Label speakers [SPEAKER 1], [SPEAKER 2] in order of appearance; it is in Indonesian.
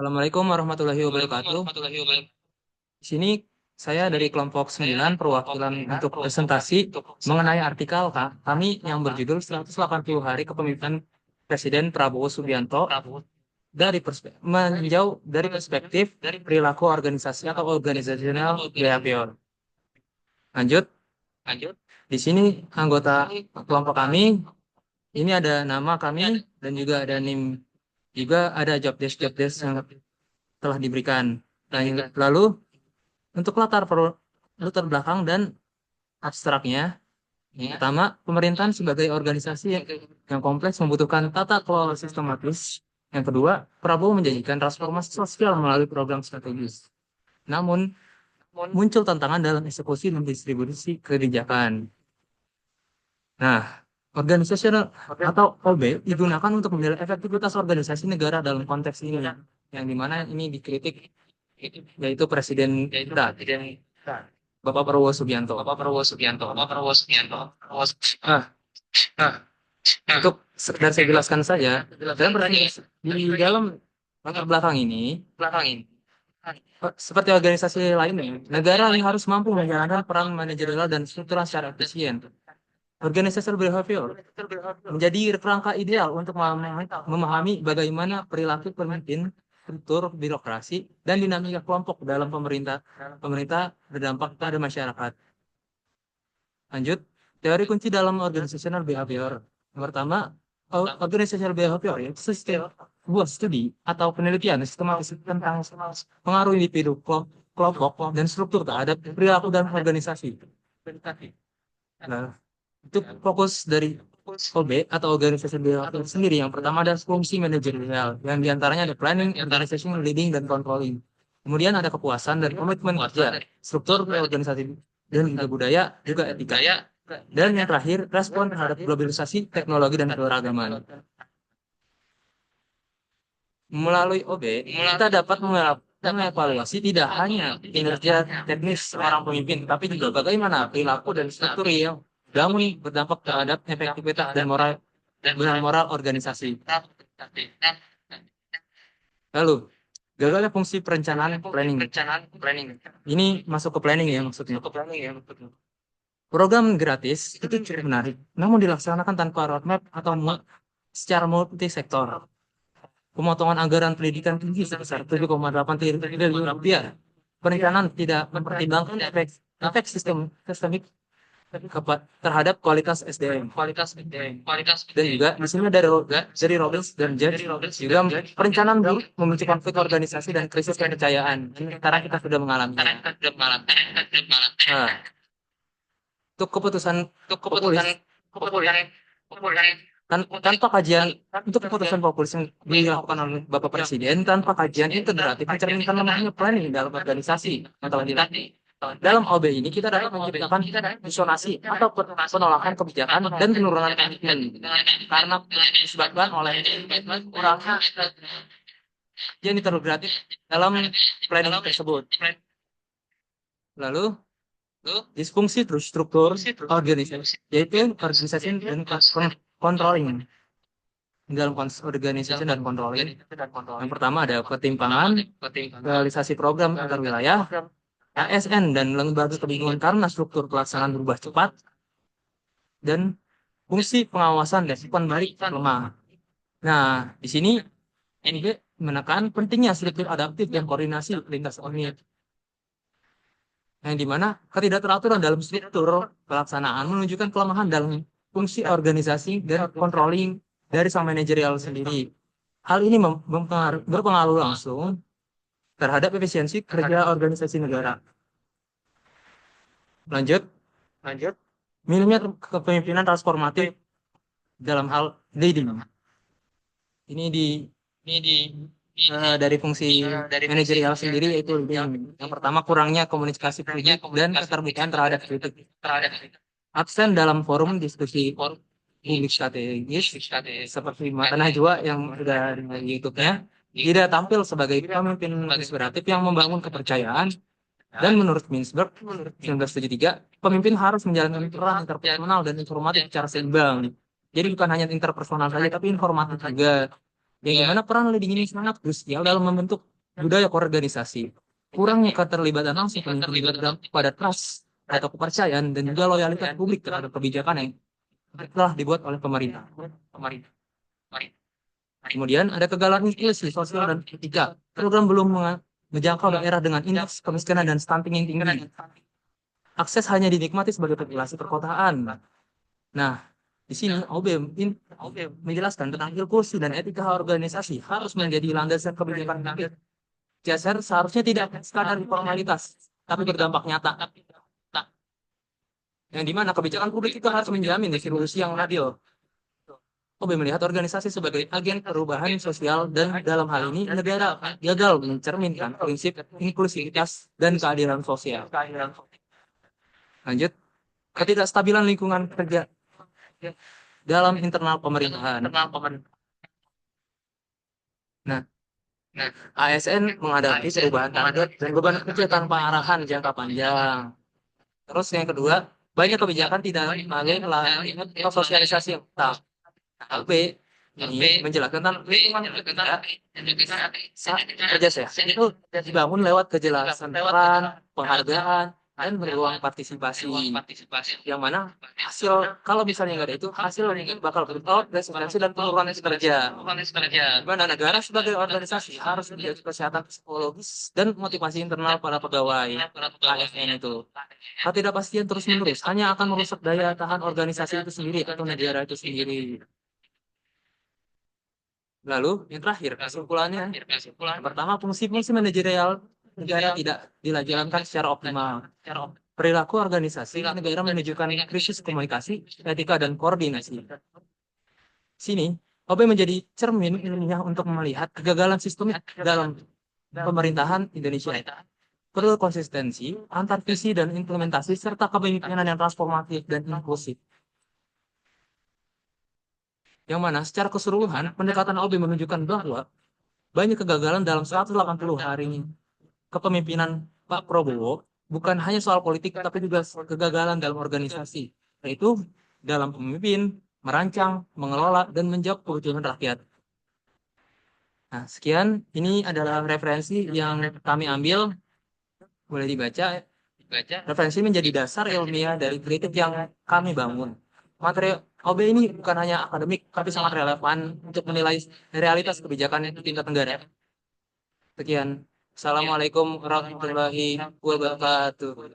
[SPEAKER 1] Assalamualaikum warahmatullahi wabarakatuh. Di sini saya dari kelompok 9 perwakilan untuk presentasi mengenai artikel kami yang berjudul 180 hari kepemimpinan Presiden Prabowo Subianto meninjau dari perspektif perilaku organisasi atau organizational behavior. Lanjut. Di sini anggota kelompok kami ini ada nama kami dan juga ada NIM, juga ada job desk yang telah diberikan. Lalu untuk latar belakang dan abstraknya, pertama, pemerintahan sebagai organisasi yang kompleks membutuhkan tata kelola sistematis. Yang kedua, Prabowo menjanjikan transformasi sosial melalui program strategis. Namun, muncul tantangan dalam eksekusi dan distribusi kebijakan. Nah, organisasional atau OB digunakan untuk menilai efektivitas organisasi negara dalam konteks ini, yang dimana ini dikritik yaitu Presiden kita, Bapak Prabowo Subianto. Ah, untuk sekedar saya jelaskan saja, dalam di dalam latar belakang ini, seperti organisasi lainnya, negara yang harus mampu menjalankan peran manajerial dan struktural secara efisien. Organizational behavior menjadi kerangka ideal untuk memahami bagaimana perilaku pemimpin, struktur birokrasi, dan dinamika kelompok dalam pemerintah berdampak pada masyarakat. Lanjut, teori kunci dalam organizational behavior. Yang pertama, organizational behavior itu sebuah studi atau penelitian sistematis tentang pengaruh individu, kelompok, dan struktur terhadap perilaku dan organisasi. Nah, itu fokus dari OB atau organisasi behavior sendiri. Yang pertama ada fungsi manajerial, yang diantaranya ada planning, organization, leading, dan controlling. Kemudian ada kepuasan dan komitmen kerja, struktur organisasi dan juga budaya, juga etika. Dan yang terakhir, respon terhadap globalisasi, teknologi, dan keberagaman. Melalui OB, kita dapat mengevaluasi tidak hanya kinerja teknis seorang pemimpin, tapi juga bagaimana perilaku dan struktur yang berdampak terhadap efektivitas dan moral organisasi. Lalu, gagalnya fungsi perencanaan planning. Ini masuk ke planning ya maksudnya. Program gratis itu cukup menarik, namun dilaksanakan tanpa roadmap atau secara multi-sektor. Pemotongan anggaran pendidikan tinggi sebesar 7,8 triliun rupiah. Perencanaan tidak mempertimbangkan efek sistemik terhadap kualitas SDM. Dan juga di sini dari Robbins dan James juga perencanaan buruk memicu konflik organisasi dan krisis kepercayaan. Sekarang kita sudah mengalami. Nah, untuk keputusan tanpa kajian untuk keputusan populis yang dilakukan oleh Bapak Presiden tanpa kajian integratif mencerminkan lemahnya planning dalam organisasi atau dalam OB ini kita dapat menciptakan disonasi atau penolakan kebijakan dan penurunan komitmen karena disebabkan oleh kurangnya yang integratif dalam planning tersebut. Lalu disfungsi terus struktur organisasi, yaitu organisasi dan controlling. Dalam organisasi dan controlling, yang pertama ada ketimpangan realisasi program antar wilayah, ASN dan lembaga kebingungan karena struktur pelaksanaan berubah cepat, dan fungsi pengawasan dan respon balik lemah. Nah, di sini NIB menekan pentingnya struktur adaptif dan koordinasi lintas unit, yang dimana ketidakteraturan dalam struktur pelaksanaan menunjukkan kelemahan dalam fungsi organisasi dan controlling dari sang manajerial sendiri. Hal ini berpengaruh langsung terhadap efisiensi kerja organisasi negara. Lanjut. Minimnya kepemimpinan transformatif dalam hal leading. Ini dari fungsi manajerial sendiri yaitu leading. Yang pertama kurangnya komunikasi publik dan keterbukaan terhadap kritik. Absen dalam forum diskusi publik strategis seperti Mata Najwa yang sudah di YouTube-nya, tidak tampil sebagai pemimpin inspiratif yang membangun kepercayaan. Dan menurut Mintzberg 1973, pemimpin harus menjalankan peran interpersonal dan informatif secara seimbang. Jadi bukan hanya interpersonal saja, tapi informatif juga. Yang dimana peran leading ini sangat krusial dalam membentuk budaya koorganisasi, kurangnya keterlibatan langsung pemimpin berdampak pada trust atau kepercayaan dan juga loyalitas publik terhadap kebijakan yang telah dibuat oleh pemerintah. Kemudian ada kegagalan inklusi sosial dan etika. Program belum menjangkau daerah dengan indeks kemiskinan dan stunting yang tinggi. Akses hanya dinikmati sebagai populasi perkotaan. Nah, di sini OB menjelaskan tentang inklusi dan etika organisasi harus menjadi landasan kebijakan publik. Jasar seharusnya tidak sekadar formalitas, tapi berdampak nyata. Yang dimana kebijakan publik itu harus menjamin distribusi yang adil. OB melihat organisasi sebagai agen perubahan sosial dan dalam hal ini negara gagal mencerminkan prinsip inklusivitas dan keadilan sosial. Lanjut, ketidakstabilan lingkungan kerja dalam internal pemerintahan. Nah, ASN menghadapi perubahan target dan beban kerja tanpa arahan jangka panjang. Terus yang kedua, banyak kebijakan tidak melalui sosialisasi yang tetap. LB ini menjelaskan tentang lingkungan kerja sehat itu dibangun lewat kejelasan peran, penghargaan, dan beruang partisipasi. Yang mana hasil kalau misalnya nggak ada itu hasil bakal berupa resistensi dan penurunan kerja. Di mana negara sebagai organisasi harus menjaga kesehatan psikologis dan motivasi internal para pegawai ASN itu. Ketidakpastian terus menerus hanya akan merusak daya tahan organisasi itu sendiri atau negara itu sendiri. Lalu yang terakhir kesimpulannya, yang pertama fungsi-fungsi manajerial negara tidak dijalankan secara optimal. Perilaku organisasi negara menunjukkan krisis komunikasi, etika dan koordinasi. Sini, OB menjadi cermin ilmiah untuk melihat kegagalan sistemik dalam pemerintahan Indonesia. Perlu konsistensi antar visi dan implementasi serta kepemimpinan yang transformatif dan inklusif. Yang mana secara keseluruhan pendekatan OB menunjukkan bahwa banyak kegagalan dalam 180 hari kepemimpinan Pak Prabowo bukan hanya soal politik tapi juga kegagalan dalam organisasi, yaitu dalam pemimpin, merancang, mengelola, dan menjawab kebutuhan rakyat. Nah, sekian. Ini adalah referensi yang kami ambil. Boleh dibaca. Referensi menjadi dasar ilmiah dari kritik yang kami bangun. Materi OB ini bukan hanya akademik, tapi sangat relevan untuk menilai realitas kebijakan di tingkat negara. Sekian. Assalamualaikum warahmatullahi wabarakatuh.